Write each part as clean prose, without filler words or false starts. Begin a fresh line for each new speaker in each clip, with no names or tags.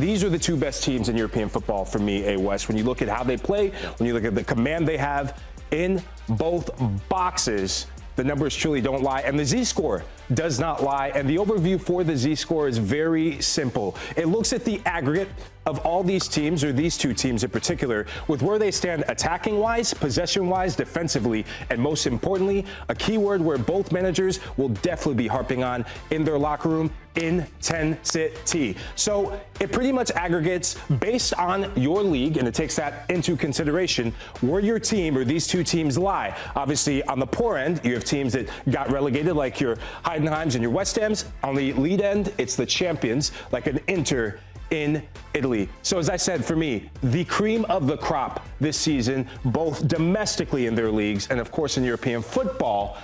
these are the two best teams in European football for me, A. West. When you look at how they play, when you look at the command they have in both boxes, the numbers truly don't lie, and the Z-score does not lie. And the overview for the Z-score is very simple. It looks at the aggregate of all these teams, or these two teams in particular, with where they stand attacking-wise, possession-wise, defensively, and most importantly, a keyword where both managers will definitely be harping on in their locker room: intensity. So it pretty much aggregates based on your league, and it takes that into consideration where your team or these two teams lie. Obviously, on the poor end, you have teams that got relegated, like your Heidenheims and your West Hams. On the lead end, it's the champions, like an Inter in Italy. So as I said, for me, the cream of the crop this season, both domestically in their leagues and of course in European football,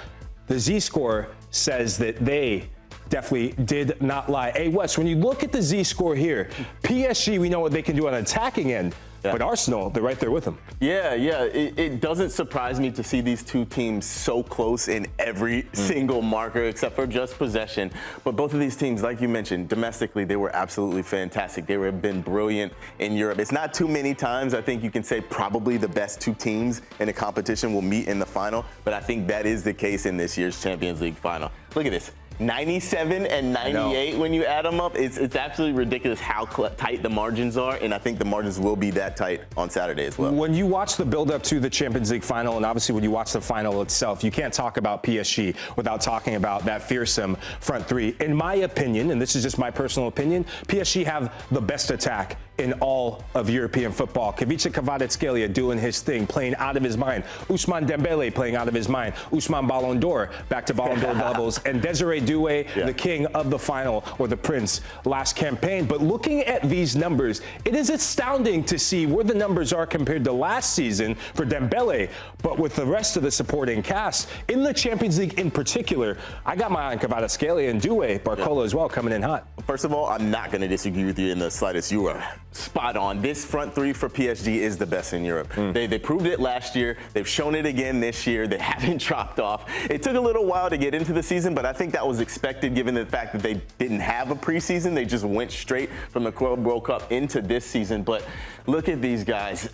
the Z-score says that they definitely did not lie. Hey, Wes, when you look at the Z-score here, PSG, we know what they can do on an attacking end. Yeah. But Arsenal, they're right there with them.
Yeah. It doesn't surprise me to see these two teams so close in every single marker except for just possession. But both of these teams, like you mentioned, domestically, they were absolutely fantastic. They have been brilliant in Europe. It's not too many times I think you can say probably the best two teams in a competition will meet in the final. But I think that is the case in this year's Champions League final. Look at this. 97 and 98 when you add them up. It's absolutely ridiculous how tight the margins are, and I think the margins will be that tight on Saturday as well.
When you watch the build-up to the Champions League final, and obviously when you watch the final itself, you can't talk about PSG without talking about that fearsome front three. In my opinion, and this is just my personal opinion, PSG have the best attack in all of European football. Ivica Kvaratskhelia doing his thing, playing out of his mind. Ousmane Dembele playing out of his mind. Ousmane Ballon d'Or, back to Ballon d'Or levels. And Desiree Doué, the king of the final, or the prince, last campaign. But looking at these numbers, it is astounding to see where the numbers are compared to last season for Dembele. But with the rest of the supporting cast, in the Champions League in particular, I got my eye on Kvaratskhelia and Doué, Barcola as well, coming in hot.
First of all, I'm not going to disagree with you in the slightest. You are spot on. This front three for PSG is the best in Europe. They proved it last year. They've shown it again this year. They haven't dropped off. It took a little while to get into the season, but I think that was expected given the fact that they didn't have a preseason. They just went straight from the Club World Cup into this season. But look at these guys.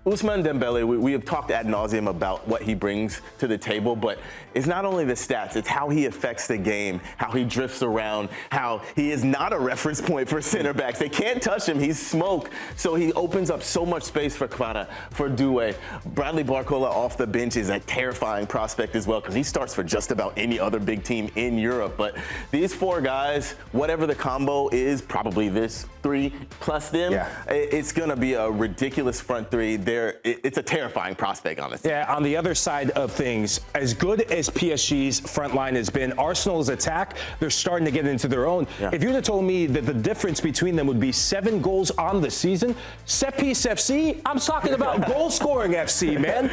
Ousmane Dembele, we have talked ad nauseum about what he brings to the table, but it's not only the stats, it's how he affects the game, how he drifts around, how he is not a reference point for center backs. They can't touch him, he's smoke, so he opens up so much space for Kvara, for Doué. Bradley Barcola off the bench is a terrifying prospect as well, because he starts for just about any other big team in Europe. But these four guys, whatever the combo is, probably this three plus them, it's going to be a ridiculous front three. It's a terrifying prospect, honestly.
Yeah, on the other side of things, as good as PSG's front line has been, Arsenal's attack, they're starting to get into their own. If you'd have told me that the difference between them would be 7 goals on the season, set piece FC, I'm talking about goal scoring FC, man.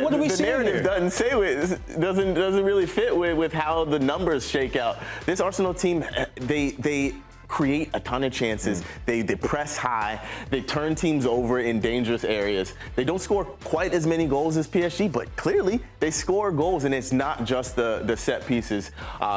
What are we seeing here?
The narrative doesn't really fit with how the numbers shake out. This Arsenal team, they create a ton of chances. They press high. They turn teams over in dangerous areas. They don't score quite as many goals as PSG, but clearly they score goals, and it's not just the set pieces.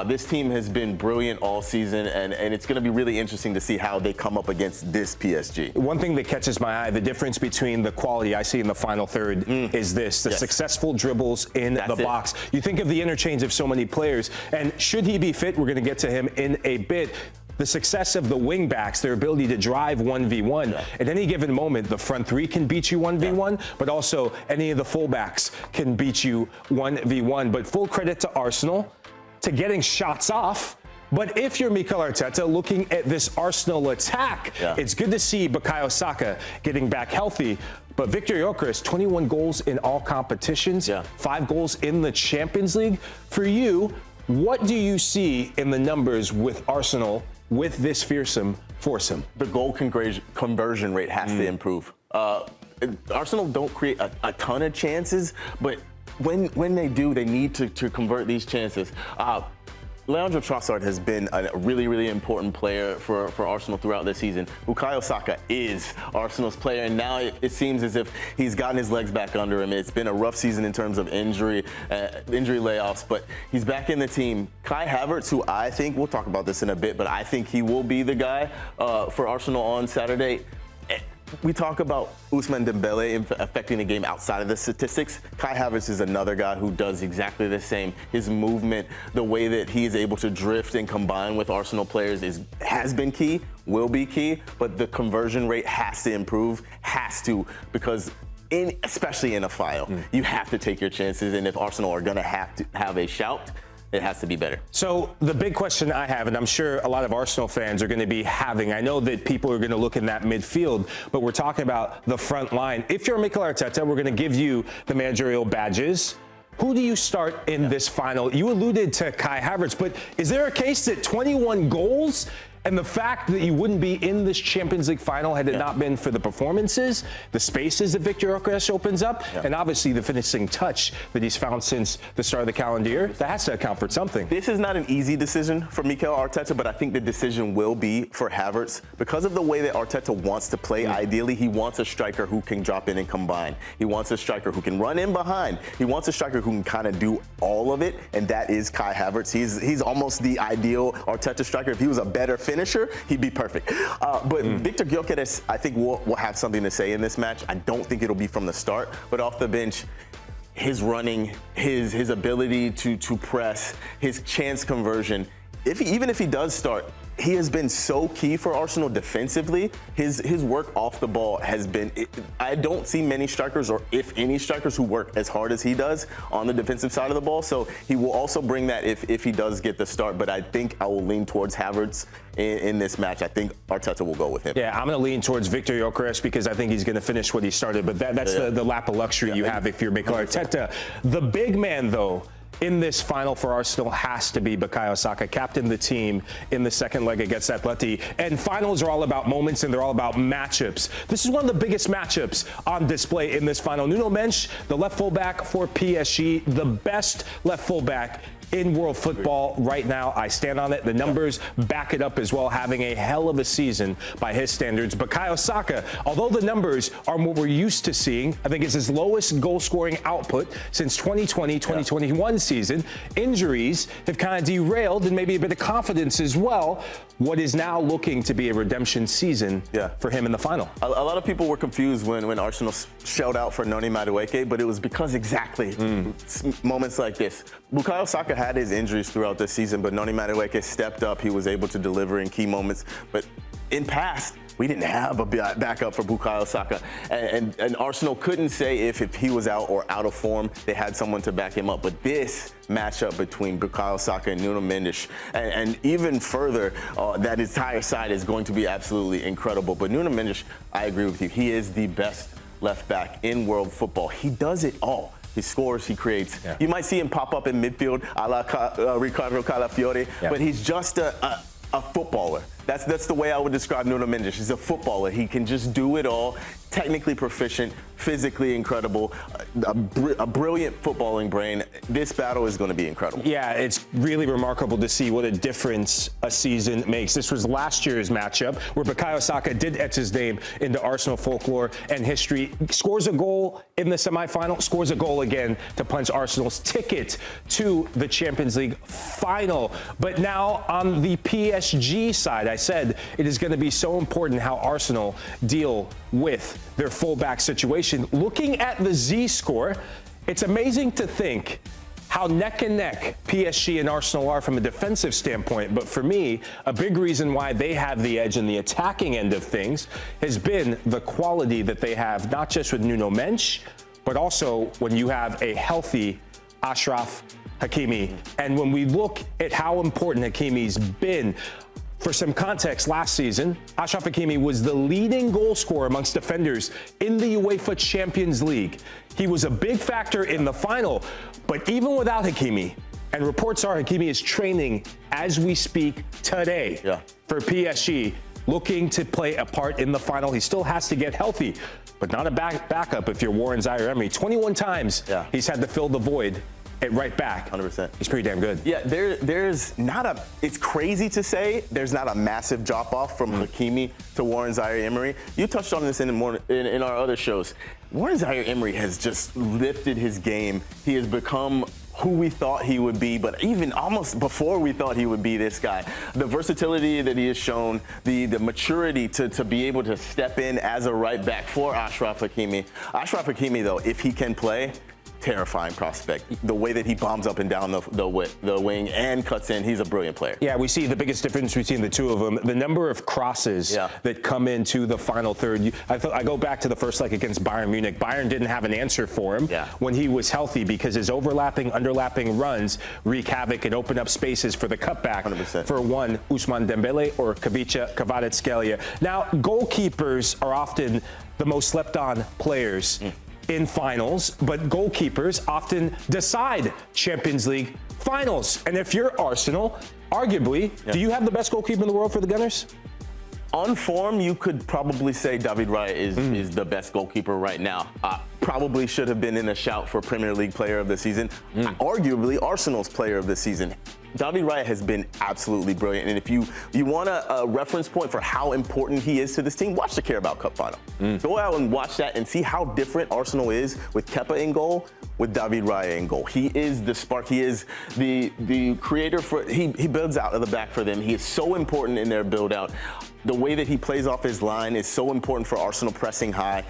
This team has been brilliant all season, and it's going to be really interesting to see how they come up against this PSG.
One thing that catches my eye, the difference between the quality I see in the final third is this, the successful dribbles in the box. You think of the interchange of so many players, and should he be fit, we're going to get to him in a bit. The success of the wing backs, their ability to drive 1v1. At any given moment, the front three can beat you 1v1, but also any of the fullbacks can beat you 1v1. But full credit to Arsenal to getting shots off. But if you're Mikel Arteta looking at this Arsenal attack, it's good to see Bukayo Saka getting back healthy. But Victor Gyökeres, 21 goals in all competitions, 5 goals in the Champions League. For you, what do you see in the numbers with Arsenal with this fearsome foursome?
The goal conversion rate has to improve. Arsenal don't create a ton of chances, but when they do, they need to convert these chances. Leandro Trossard has been a really, really important player for Arsenal throughout this season. Bukayo Saka is Arsenal's player, and now it seems as if he's gotten his legs back under him. It's been a rough season in terms of injury layoffs, but he's back in the team. Kai Havertz, who I think, we'll talk about this in a bit, but I think he will be the guy for Arsenal on Saturday. We talk about Ousmane Dembele affecting the game outside of the statistics. Kai Havertz is another guy who does exactly the same. His movement, the way that he is able to drift and combine with Arsenal players has been key, will be key, but the conversion rate has to improve, because especially in a final, you have to take your chances, and if Arsenal are going to have a shout, it has to be better. So
the big question I have, and I'm sure a lot of Arsenal fans are going to be having, I know that people are going to look in that midfield, but we're talking about the front line. If you're Mikel Arteta, we're going to give you the managerial badges. Who do you start in this final? You alluded to Kai Havertz, but is there a case that 21 goals and the fact that you wouldn't be in this Champions League final had it not been for the performances, the spaces that Victor Gyökeres opens up, and obviously the finishing touch that he's found since the start of the calendar year, that has to account for something. This is not an easy decision for Mikel Arteta, but I think the decision will be for Havertz. Because of the way that Arteta wants to play, ideally he wants a striker who can drop in and combine. He wants a striker who can run in behind. He wants a striker who can kind of do all of it, and that is Kai Havertz. He's almost the ideal Arteta striker. If he was a better finisher, he'd be perfect. But Victor Gyökeres, I think, will have something to say in this match. I don't think it'll be from the start, but off the bench, his running, his ability to press, his chance conversion, even if he does start, he has been so key for Arsenal defensively. His work off the ball has been, I don't see many strikers, or if any strikers, who work as hard as he does on the defensive side of the ball. So he will also bring that if he does get the start. But I think I will lean towards Havertz in this match. I think Arteta will go with him. Yeah, I'm going to lean towards Victor Gyökeres because I think he's going to finish what he started. But that's the lap of luxury you have if you're Mikel Arteta. The big man, though, in this final for Arsenal has to be Bukayo Saka, captain the team in the second leg against Atleti. And finals are all about moments, and they're all about matchups. This is one of the biggest matchups on display in this final. Nuno Mensch, the left fullback for PSG, the best left fullback in world football right now. I stand on it. The numbers back it up as well, having a hell of a season by his standards. Bukayo Saka, although the numbers are what we're used to seeing, I think it's his lowest goal-scoring output since 2020-2021 season. Injuries have kind of derailed, and maybe a bit of confidence as well, what is now looking to be a redemption season for him in the final. A lot of people were confused when Arsenal shelled out for Noni Madueke, but it was because exactly moments like this. Bukayo Saka had his injuries throughout the season, but Noni Madueke stepped up. He was able to deliver in key moments. But in past, we didn't have a backup for Bukayo Saka. And Arsenal couldn't say if he was out or out of form, they had someone to back him up. But this matchup between Bukayo Saka and Nuno Mendes, and even further, that entire side is going to be absolutely incredible. But Nuno Mendes, I agree with you. He is the best left back in world football. He does it all. He scores, he creates. You might see him pop up in midfield a la Ricardo Calafiore, but he's just a footballer. That's the way I would describe Nuno Mendes. He's a footballer. He can just do it all. Technically proficient, physically incredible, a brilliant footballing brain. This battle is going to be incredible. Yeah, it's really remarkable to see what a difference a season makes. This was last year's matchup where Bukayo Saka did etch his name into Arsenal folklore and history. Scores a goal in the semifinal, scores a goal again to punch Arsenal's ticket to the Champions League final. But now on the PSG side, I said it is going to be so important how Arsenal deal with their fullback situation. Looking at the Z score, it's amazing to think how neck and neck PSG and Arsenal are from a defensive standpoint. But for me, a big reason why they have the edge in the attacking end of things has been the quality that they have, not just with Nuno Mensch, but also when you have a healthy Achraf Hakimi. And when we look at how important Hakimi's been, for some context, last season, Achraf Hakimi was the leading goal scorer amongst defenders in the UEFA Champions League. He was a big factor in the final, but even without Hakimi, and reports are Hakimi is training as we speak today for PSG, looking to play a part in the final. He still has to get healthy, but not a backup if you're Warren Zaire-Emery. 21 times he's had to fill the void, at right back,
100%.
he's pretty damn good.
Yeah, there's not a, it's crazy to say there's not a massive drop off from Hakimi to Warren Zaire-Emery. You touched on this in our other shows. Warren Zaire-Emery has just lifted his game. He has become who we thought he would be, but even almost before we thought he would be this guy. The versatility that he has shown, the maturity to be able to step in as a right back for Achraf Hakimi. Achraf Hakimi, though, if he can play, terrifying prospect. The way that he bombs up and down the wing and cuts in, he's a brilliant player.
Yeah, we see the biggest difference between the two of them. The number of crosses that come into the final third. I go back to the first leg against Bayern Munich. Bayern didn't have an answer for him when he was healthy because his underlapping runs wreak havoc and open up spaces for the cutback
100%.
for one Ousmane Dembele or Kvaratskhelia. Now, goalkeepers are often the most slept on players in finals, but goalkeepers often decide Champions League finals. And if you're Arsenal, arguably, do you have the best goalkeeper in the world for the Gunners?
On form, you could probably say David Raya is the best goalkeeper right now. Probably should have been in a shout for Premier League Player of the Season. Arguably, Arsenal's Player of the Season. David Raya has been absolutely brilliant. And if you want a reference point for how important he is to this team, watch the Carabao Cup final. Go out and watch that and see how different Arsenal is with Kepa in goal, with David Raya in goal. He is the spark. He is the creator for. He builds out of the back for them. He is so important in their build out. The way that he plays off his line is so important for Arsenal pressing high.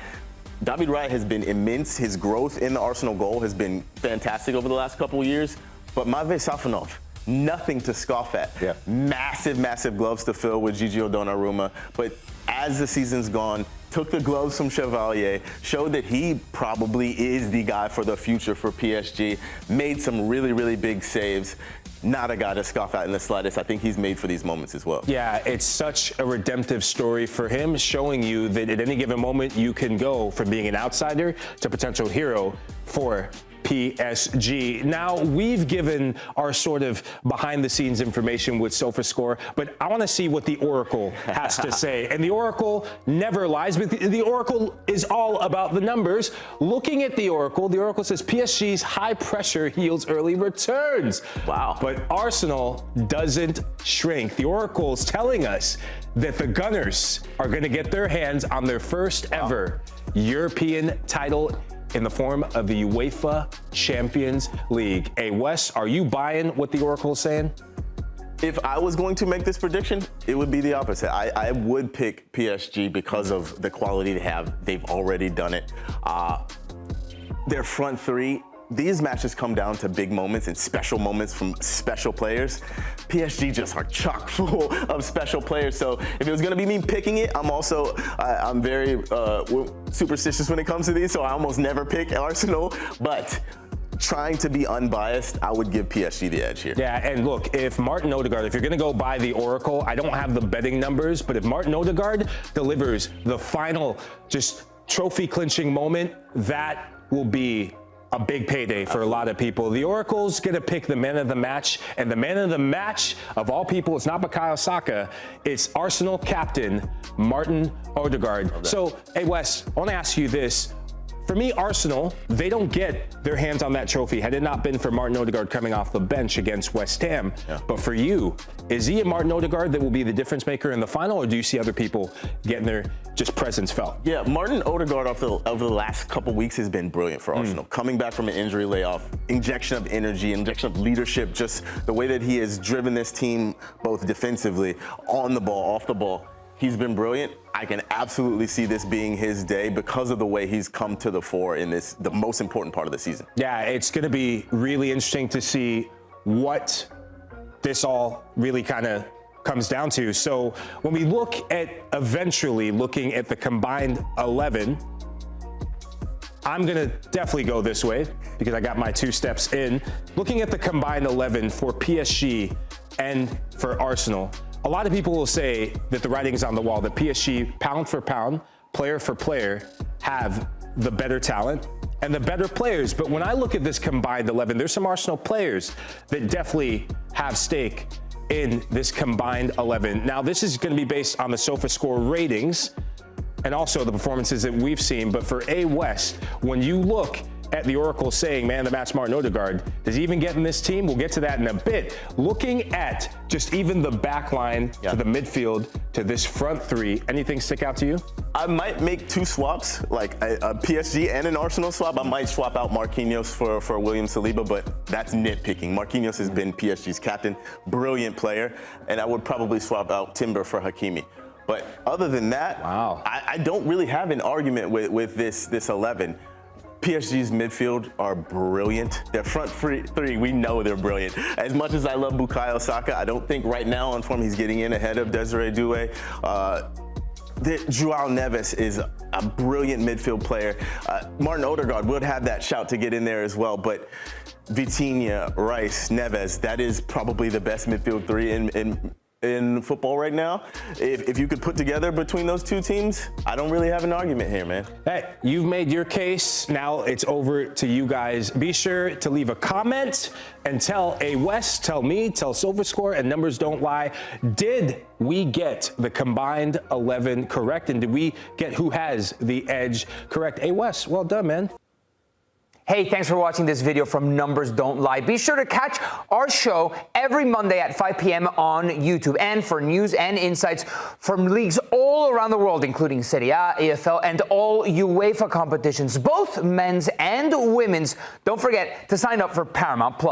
David Raya has been immense. His growth in the Arsenal goal has been fantastic over the last couple of years. But Matvei Safonov, nothing to scoff at. Massive, massive gloves to fill with Gigio Donnarumma. But as the season's gone, took the gloves from Chevalier, showed that he probably is the guy for the future for PSG, made some really, really big saves. Not a guy to scoff at in the slightest. I think he's made for these moments as well. Yeah,
it's such a redemptive story for him, showing you that at any given moment you can go from being an outsider to potential hero for PSG. Now, we've given our sort of behind-the-scenes information with SofaScore, but I want to see what the Oracle has to say. And the Oracle never lies, but the Oracle is all about the numbers. Looking at the Oracle says PSG's high pressure yields early returns.
Wow.
But Arsenal doesn't shrink. The Oracle's telling us that the Gunners are going to get their hands on their first ever European title in the form of the UEFA Champions League. Hey, Wes, are you buying what the Oracle is saying?
If I was going to make this prediction, it would be the opposite. I would pick PSG because of the quality they have. They've already done it. Their front three, these matches come down to big moments and special moments from special players. PSG just are chock full of special players. So if it was going to be me picking it, I'm very superstitious when it comes to these, so I almost never pick Arsenal. But trying to be unbiased, I would give PSG the edge here.
Yeah, and look, if Martin Odegaard, if you're going to go by the Oracle, I don't have the betting numbers, but if Martin Odegaard delivers the final just trophy clinching moment, that will be a big payday for a lot of people. The Oracle's going to pick the man of the match, and the man of the match of all people, it's not Bukayo Saka, it's Arsenal captain Martin Odegaard. So, hey Wes, I want to ask you this. For me, Arsenal, they don't get their hands on that trophy had it not been for Martin Odegaard coming off the bench against West Ham. But for you, is he a Martin Odegaard that will be the difference maker in the final, or do you see other people getting their just presence felt?
Yeah, Martin Odegaard over the last couple weeks has been brilliant for Arsenal. Coming back from an injury layoff, injection of energy, injection of leadership, just the way that he has driven this team both defensively, on the ball, off the ball. He's been brilliant. I can absolutely see this being his day because of the way he's come to the fore in the most important part of the season.
Yeah, it's going to be really interesting to see what this all really kind of comes down to. So when we look at eventually looking at the combined 11, I'm going to definitely go this way because I got my 2 steps in. Looking at the combined 11 for PSG and for Arsenal, a lot of people will say that the writing's on the wall, that PSG, pound for pound, player for player, have the better talent and the better players. But when I look at this combined 11, there's some Arsenal players that definitely have stake in this combined 11. Now, this is going to be based on the SofaScore ratings and also the performances that we've seen. But for A West, when you look at the Oracle saying, man, the match Martin Odegaard, does he even get in this team? We'll get to that in a bit. Looking at just even the back line to the midfield to this front three, anything stick out to you?
I might make two swaps, like a PSG and an Arsenal swap. I might swap out Marquinhos for William Saliba, but that's nitpicking. Marquinhos has been PSG's captain, brilliant player, and I would probably swap out Timber for Hakimi. But other than that, I don't really have an argument with this 11. PSG's midfield are brilliant. Their front three, we know they're brilliant. As much as I love Bukayo Saka, I don't think right now on form he's getting in ahead of Desiree Doué. Joao Neves is a brilliant midfield player. Martin Odegaard would have that shout to get in there as well, but Vitinha, Rice, Neves, that is probably the best midfield three in football right now. If you could put together between those two teams, I don't really have an argument here, man.
Hey, you've made your case. Now it's over to you guys. Be sure to leave a comment and tell A West, tell me, tell SilverScore, and Numbers Don't Lie. Did we get the combined 11 correct? And did we get who has the edge correct? A West, well done, man.
Hey, thanks for watching this video from Numbers Don't Lie. Be sure to catch our show every Monday at 5 p.m. on YouTube. And for news and insights from leagues all around the world, including Serie A, EFL, and all UEFA competitions, both men's and women's, don't forget to sign up for Paramount+.